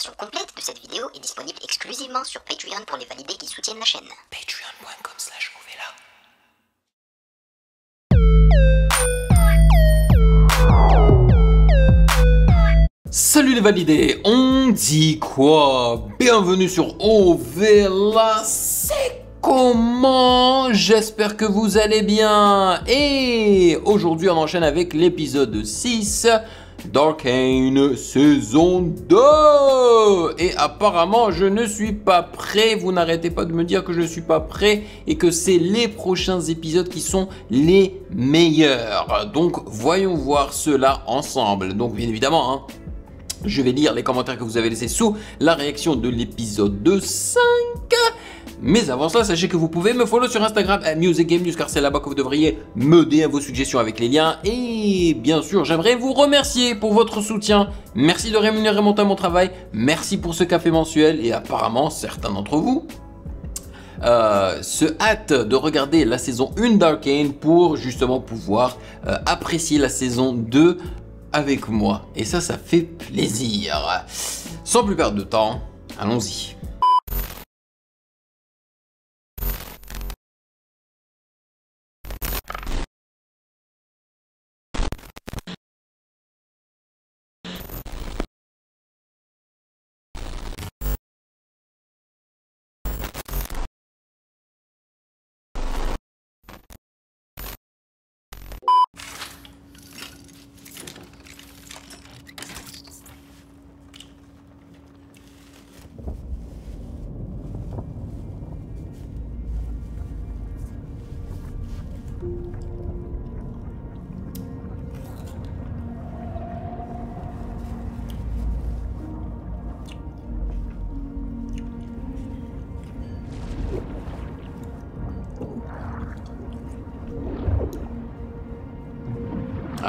version complète de cette vidéo est disponible exclusivement sur Patreon pour les validés qui soutiennent la chaîne. Patreon.com/Ovela. Salut les validés, on dit quoi? Bienvenue sur Ovela, c'est comment? J'espère que vous allez bien. Et aujourd'hui on enchaîne avec l'épisode 6 d'Arcane saison 2. Et apparemment je ne suis pas prêt, vous n'arrêtez pas de me dire que je ne suis pas prêt et que c'est les prochains épisodes qui sont les meilleurs. Donc voyons voir cela ensemble. Donc bien évidemment hein, je vais lire les commentaires que vous avez laissés sous la réaction de l'épisode 5. Mais avant cela, sachez que vous pouvez me follow sur Instagram @musicgamenews car c'est là-bas que vous devriez m'aider à vos suggestions avec les liens. Et bien sûr, j'aimerais vous remercier pour votre soutien. Merci de rémunérer mon temps et mon travail. Merci pour ce café mensuel. Et apparemment, certains d'entre vous se hâtent de regarder la saison 1 d'Arcane pour justement pouvoir apprécier la saison 2 avec moi. Et ça fait plaisir. Sans plus perdre de temps, allons-y.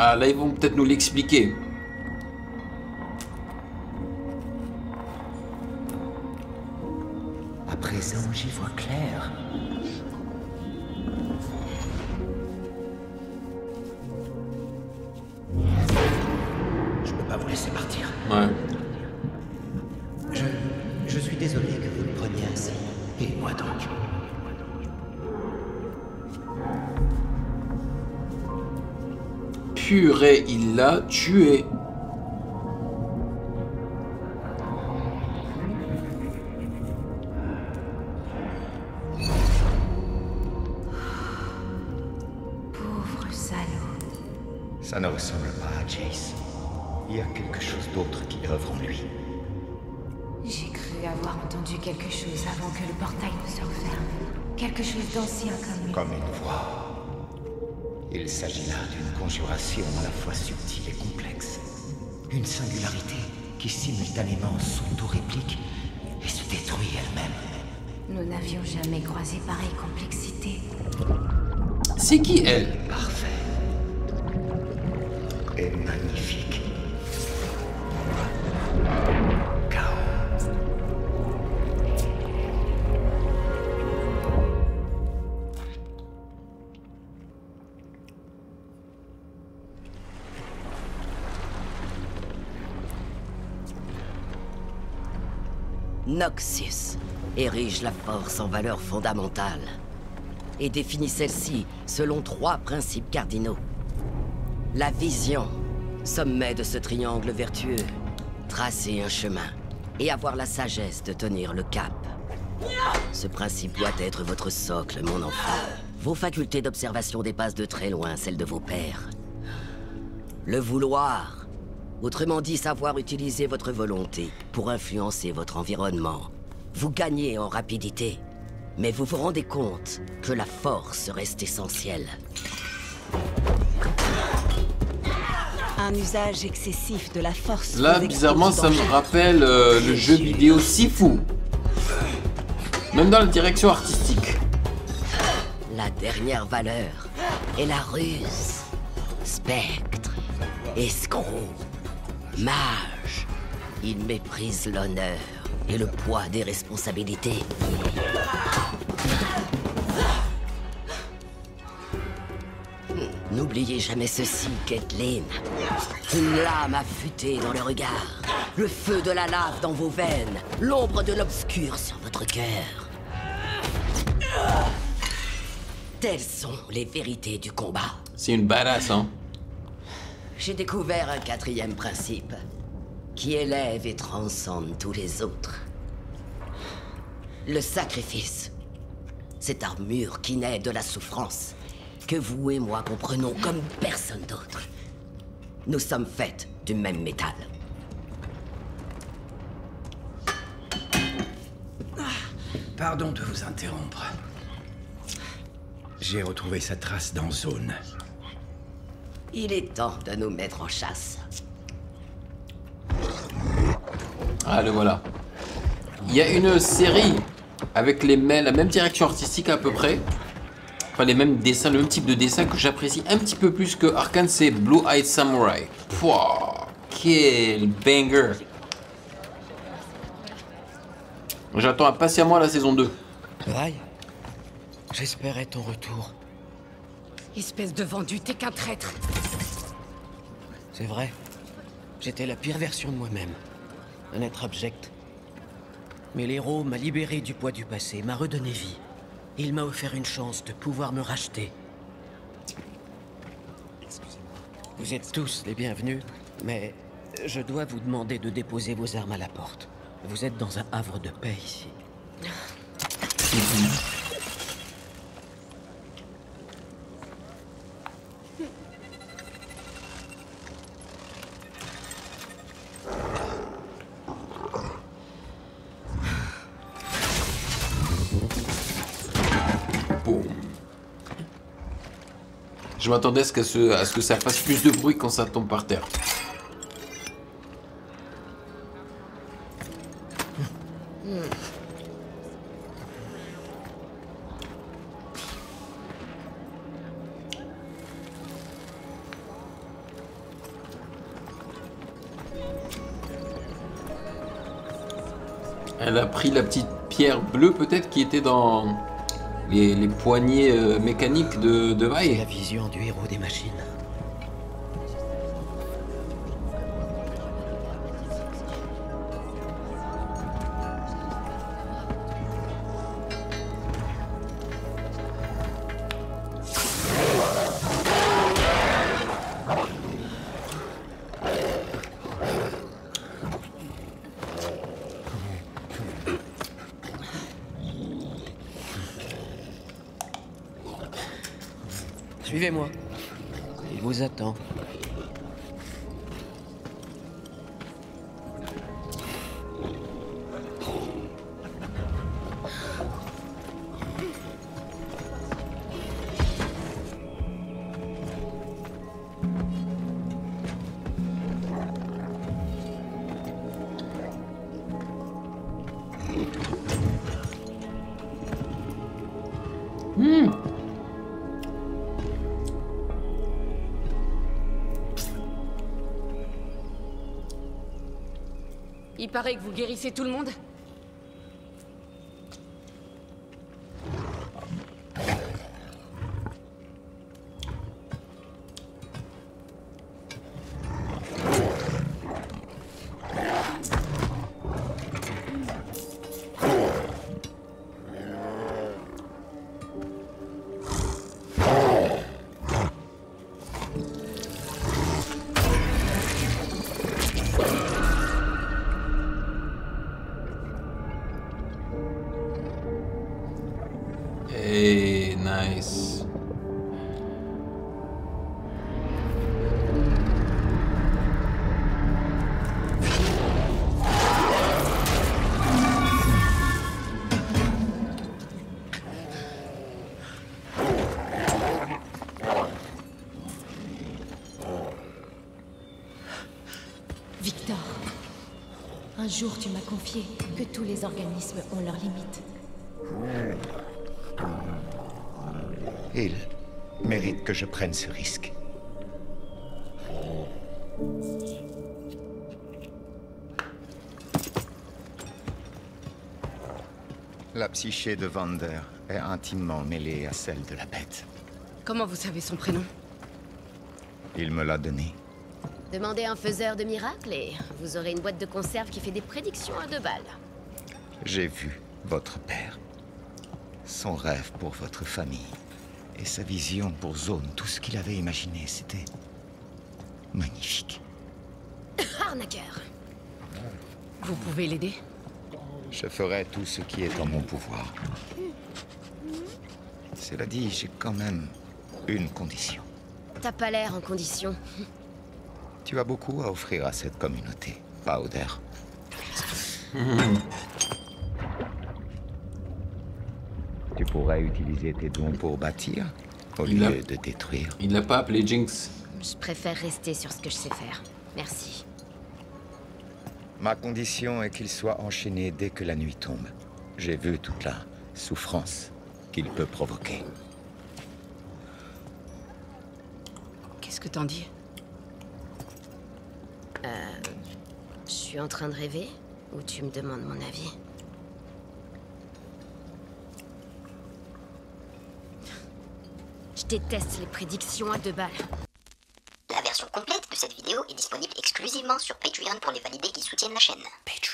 Ah là ils vont peut-être nous l'expliquer. À présent j'y vois clair. Je peux pas vous laisser partir. Ouais. Je suis désolé que vous le preniez ainsi. Et moi donc. Purée, il l'a tué. Pauvre salaud. Ça ne ressemble pas à Jace. Il y a quelque chose d'autre qui œuvre en lui. J'ai cru avoir entendu quelque chose avant que le portail ne se referme. Quelque chose d'ancien comme lui. Comme une voix. Il s'agit là d'une conjuration à la fois subtile et complexe. Une singularité qui simultanément s'auto-réplique et se détruit elle-même. Nous n'avions jamais croisé pareille complexité. C'est qui elle? Parfait. Et magnifique. Chaos. Noxus érige la force en valeur fondamentale et définit celle-ci selon 3 principes cardinaux. La vision, sommet de ce triangle vertueux, tracer un chemin et avoir la sagesse de tenir le cap. Ce principe doit être votre socle, mon enfant. Vos facultés d'observation dépassent de très loin celles de vos pairs. Le vouloir, autrement dit, savoir utiliser votre volonté pour influencer votre environnement. Vous gagnez en rapidité, mais vous vous rendez compte que la force reste essentielle. Un usage excessif de la force. Là, bizarrement, ça me rappelle le jeu vidéo Sifu. Même dans la direction artistique. La dernière valeur est la ruse. Spectre, escroc, mage. Il méprise l'honneur et le poids des responsabilités. N'oubliez jamais ceci, Caitlin. Une lame affûtée dans le regard, le feu de la lave dans vos veines, l'ombre de l'obscur sur votre cœur. Telles sont les vérités du combat. C'est une badass, hein. J'ai découvert un quatrième principe, qui élève et transcende tous les autres. Le sacrifice. Cette armure qui naît de la souffrance, que vous et moi comprenons comme personne d'autre. Nous sommes faites du même métal. Pardon de vous interrompre. J'ai retrouvé sa trace dans Zone. Il est temps de nous mettre en chasse. Ah, le voilà. Il y a une série avec la même direction artistique à peu près. Enfin, les mêmes dessins, le même type de dessin que j'apprécie un petit peu plus que Arcane, c'est Blue Eyed Samurai. Pouah, quel banger. J'attends impatiemment la saison 2. Vai, j'espérais ton retour. Espèce de vendu, t'es qu'un traître. C'est vrai. J'étais la pire version de moi-même. Un être abject. Mais l'héros m'a libéré du poids du passé, m'a redonné vie. Il m'a offert une chance de pouvoir me racheter. Vous êtes tous les bienvenus, mais je dois vous demander de déposer vos armes à la porte. Vous êtes dans un havre de paix ici. Boum. Je m'attendais à ce que ça fasse plus de bruit quand ça tombe par terre. Elle a pris la petite pierre bleue peut-être qui était dans les poignées mécaniques de C'est Vai. la vision du héros des machines. Suivez-moi. Il vous attend. Il paraît que vous guérissez tout le monde. Hey, nice. Victor, un jour tu m'as confié que tous les organismes ont leurs limites. Il mérite que je prenne ce risque. La psyché de Vander est intimement mêlée à celle de la bête. Comment vous savez son prénom? Il me l'a donné. Demandez un faiseur de miracles et vous aurez une boîte de conserve qui fait des prédictions à 2 balles. J'ai vu votre père. Son rêve pour votre famille. Et sa vision pour Zone. Tout ce qu'il avait imaginé, c'était... magnifique. Arnaqueur. Vous pouvez l'aider? Je ferai tout ce qui est en mon pouvoir. Cela dit, j'ai quand même une condition. T'as pas l'air en condition. Tu as beaucoup à offrir à cette communauté, Powder. Tu pourrais utiliser tes dons pour bâtir, au lieu de détruire. Il l'a pas appelé Jinx. Je préfère rester sur ce que je sais faire. Merci. Ma condition est qu'il soit enchaîné dès que la nuit tombe. J'ai vu toute la souffrance qu'il peut provoquer. Qu'est-ce que t'en dis? Je suis en train de rêver ou tu me demandes mon avis? Je déteste les prédictions à 2 balles. La version complète de cette vidéo est disponible exclusivement sur Patreon pour les validés qui soutiennent la chaîne. Patreon.